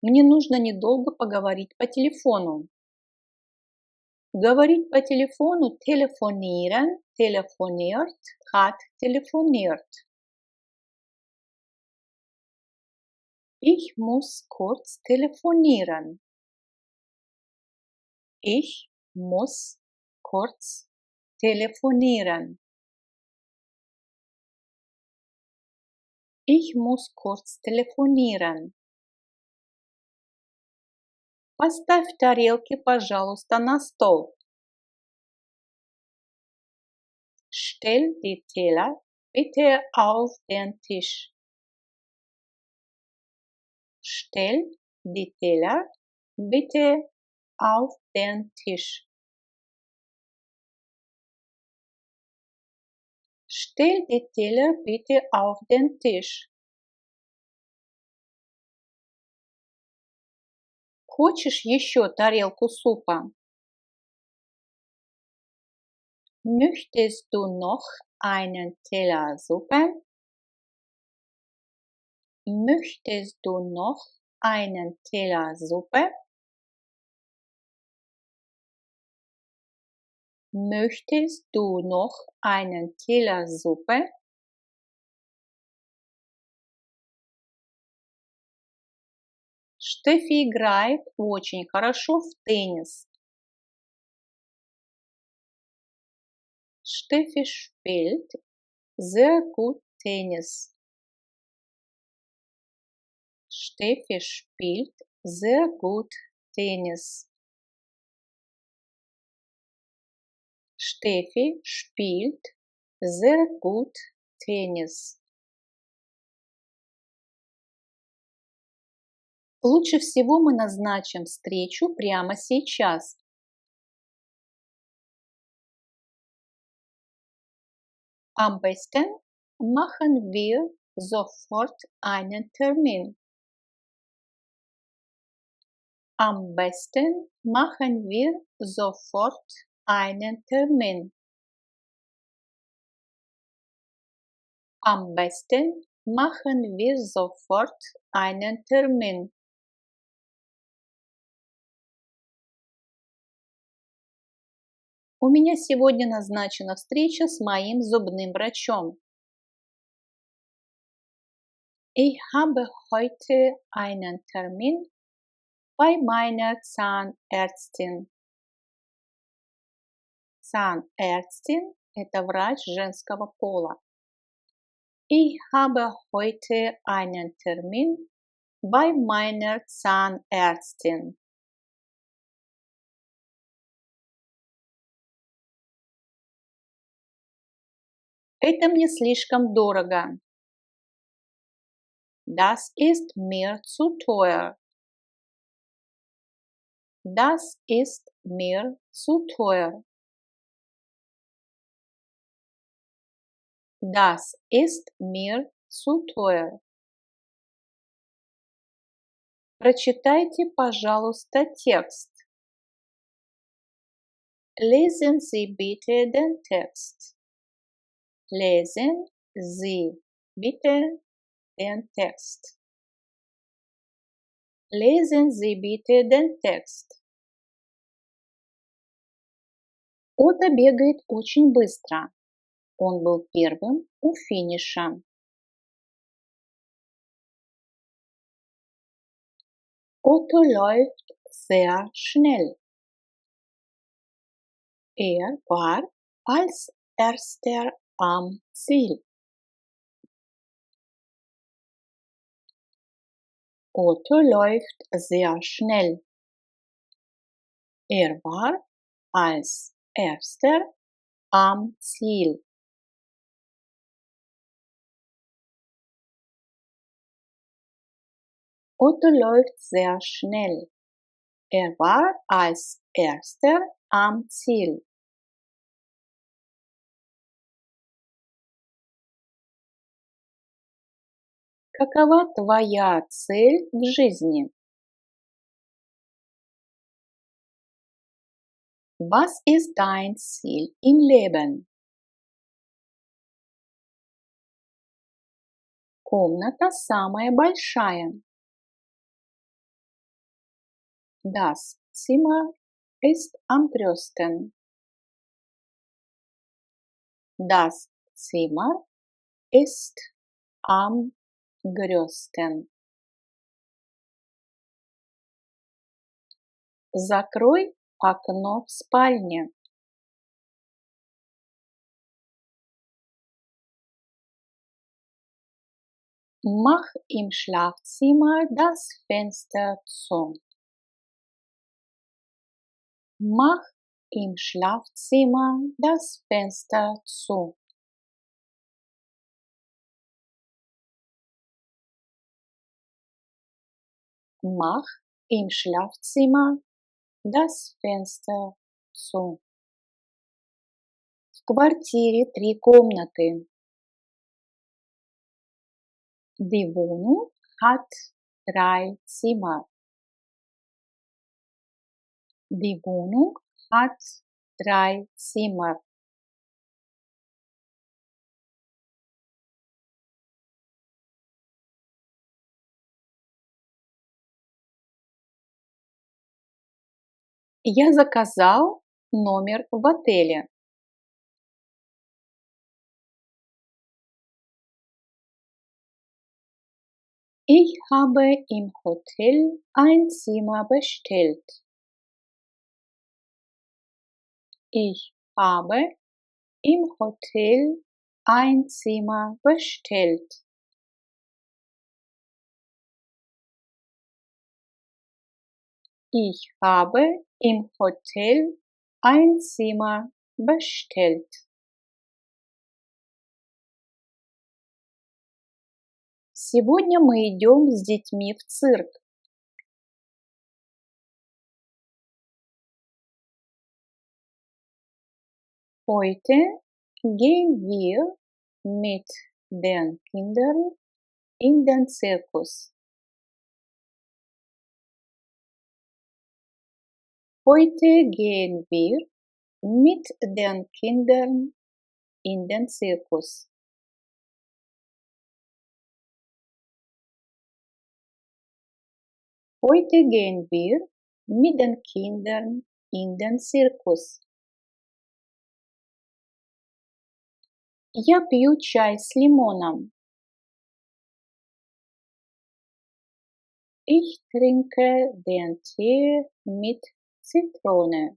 Мне нужно недолго поговорить по телефону. Говорить по телефону, telefonieren, telefoniert, hat telefoniert. Ich muss kurz telefonieren. Ich muss kurz telefonieren. Ich muss kurz telefonieren. Поставь тарелки, пожалуйста, на стол. Stell die Teller bitte auf den Tisch. Stell die Teller bitte auf den Tisch. Stell die Teller bitte auf den Tisch. Хочешь еще тарелку супа? Möchtest du noch einen Teller Suppe? Möchtest du noch einen Teller Suppe? Möchtest du noch einen Teller Suppe? Steffi играет очень хорошо в теннис. Steffi spielt sehr gut Tennis. Steffi spielt sehr gut Tennis. Steffi spielt sehr gut Tennis. Лучше всего мы назначим встречу прямо сейчас. Am besten machen wir sofort einen Termin. Am besten machen wir sofort einen Termin. Am besten machen wir sofort einen Termin. У меня сегодня назначена встреча с моим зубным врачом. Ich habe heute einen Termin bei meiner Zahnärztin. Zahnärztin – это врач женского пола. Ich habe heute einen Termin bei meiner Zahnärztin. Это мне слишком дорого. Das ist mir zu teuer. Das ist mir zu teuer. Das ist mir zu teuer. Прочитайте, пожалуйста, текст. Lesen Sie bitte den Text. Lesen Sie bitte den Text. Lesen Sie bitte den Text. Отто бегает очень быстро. Он был первым у финиша. Otto läuft sehr schnell. Er war als erster am Ziel. Otto läuft sehr schnell. Er war als erster am Ziel. Otto läuft sehr schnell. Er war als erster am Ziel. Какова твоя цель в жизни? Was ist dein Ziel im Leben? Комната самая большая. Das Zimmer ist am größten. Das Zimmer ist am größten. Закрой окно в спальне. Mach im Schlafzimmer das Fenster zu. Mach im Schlafzimmer das Fenster zu. Mach im Schlafzimmer das Fenster zu. В квартире 3 комнаты. Die Wohnung hat 3 Zimmer. Die Wohnung hat 3 Zimmer. Я заказал номер в отеле. Ich habe im Hotel ein Zimmer bestellt. Ich habe im Hotel ein Zimmer bestellt. Ich habe im Hotel ein Zimmer bestellt. Сегодня мы идем с детьми в цирк. Heute gehen wir mit den Kindern in den Zirkus. Heute gehen wir mit den Kindern in den Zirkus. Heute gehen wir mit den Kindern in den Zirkus. Я пью чай с лимоном. Ich trinke den Tee mit Zitrone.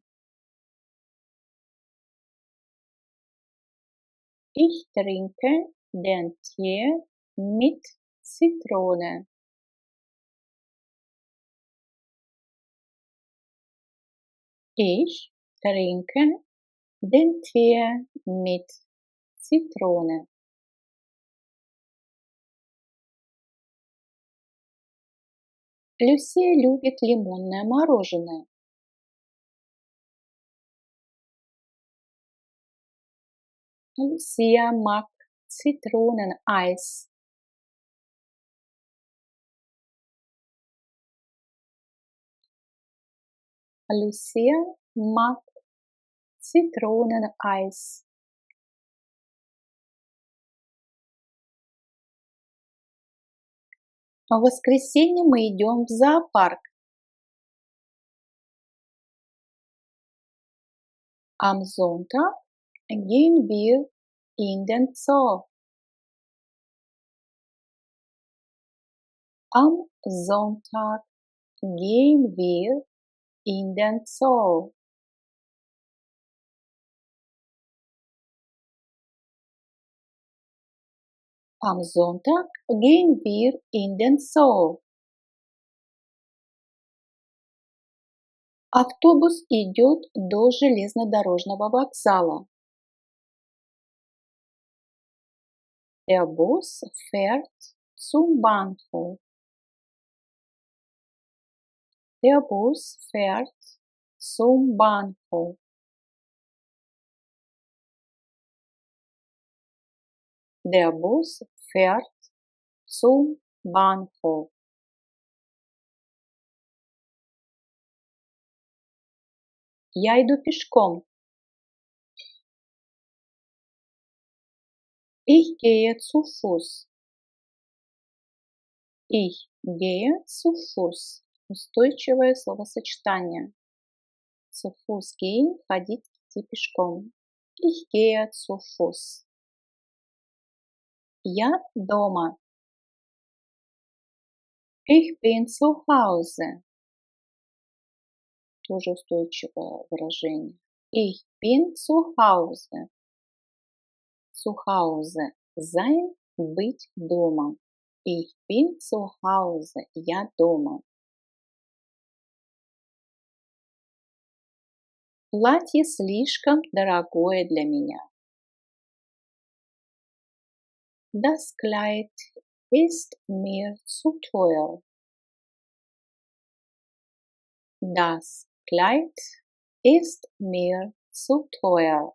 Ich trinke den Tee mit Zitrone. Ich trinke den Tee mit Zitrone. Люсия любит лимонное мороженое. Lucia mag Zitroneneis. Lucia mag Zitroneneis. В воскресенье мы идем в зоопарк. Am Sonntag gehen wir in den Zoo. Am Sonntag gehen wir in den Zoo. Am Sonntag gehen wir in den Zoo. Автобус идет до железнодорожного вокзала. Der Bus fährt zum Bahnhof. Der Bus fährt zum Bahnhof. Der Bus fährt zum Bahnhof. Я иду пешком. Ich gehe zu Fuß. Ich gehe zu Fuß. Устойчивое словосочетание. Zu Fuß gehen, ходить, идти пешком. Ich gehe zu Fuß. Я дома. Ich bin zu Hause. Тоже устойчивое выражение. Ich bin zu Hause. Zu Hause. Sein, быть дома. Ich bin zu Hause. Я дома. Платье слишком дорогое для меня. Das Kleid ist mir zu teuer. Das Kleid ist mir zu teuer.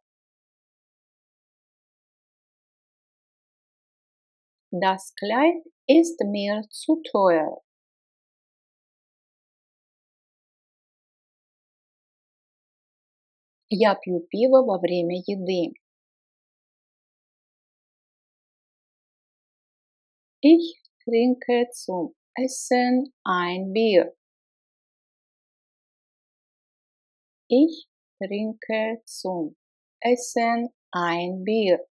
Das Kleid ist mir zu teuer. Я пью пиво во время еды. Ich trinke zum Essen ein Bier. Ich trinke zum Essen ein Bier.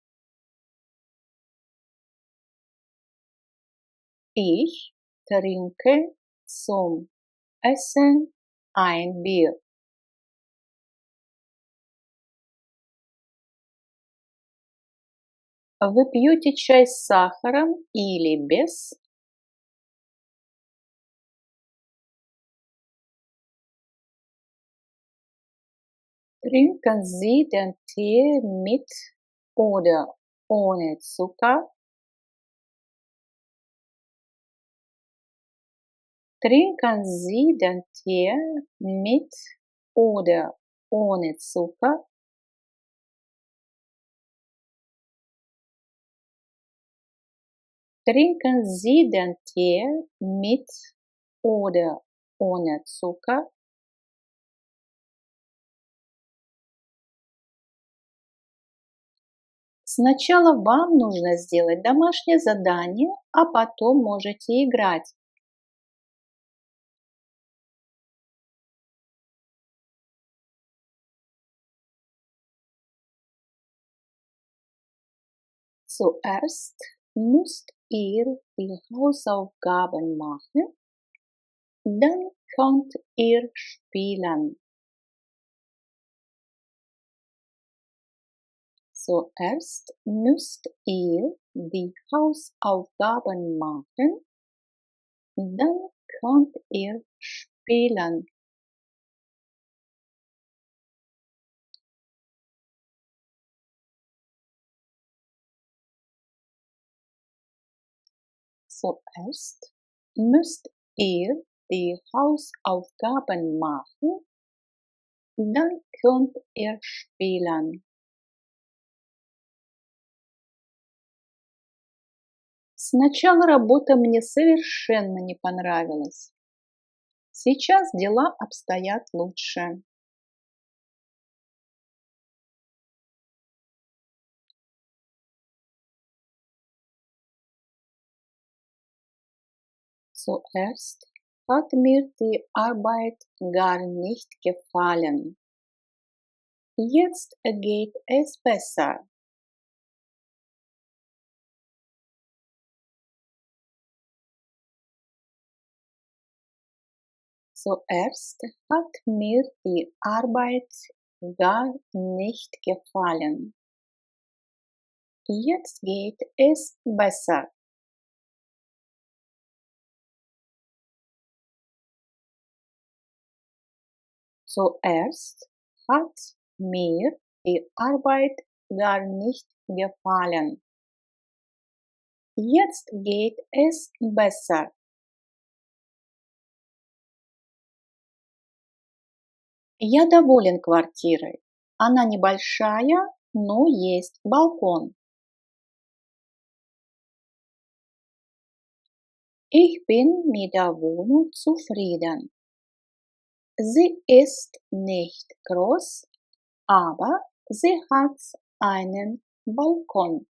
Ich trinke zum Essen ein Bier. Вы пьете чай с сахаром или без? Trinken Sie den Tee mit oder ohne Zucker? Trinken Sie den Tee mit oder ohne Zucker? Trinken Sie den Tee mit oder ohne Zucker? Сначала вам нужно сделать домашнее задание, а потом можете играть. Zuerst müsst ihr die Hausaufgaben machen, dann könnt ihr spielen. Zuerst müsst ihr die Hausaufgaben machen, dann könnt ihr spielen. Zuerst müsst ihr die Hausaufgaben machen, dann könnt ihr spielen. Сначала работа мне совершенно не понравилась. Сейчас дела обстоят лучше. Zuerst hat mir die Arbeit gar nicht gefallen. Jetzt geht es besser. Zuerst hat mir die Arbeit gar nicht gefallen. Jetzt geht es besser. Zuerst hat mir die Arbeit gar nicht gefallen. Jetzt geht es besser. Я доволен квартирой. Она небольшая, но есть балкон. Ich bin mit der Wohnung zufrieden. Sie ist nicht groß, aber sie hat einen Balkon.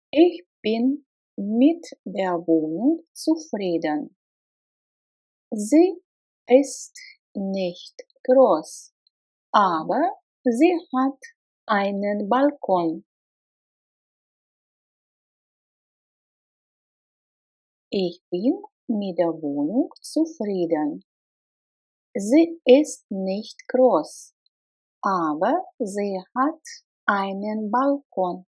Ich bin mit der Wohnung zufrieden. Sie ist nicht groß, aber sie hat einen Balkon. Ich bin mit der Wohnung zufrieden. Sie ist nicht groß, aber sie hat einen Balkon.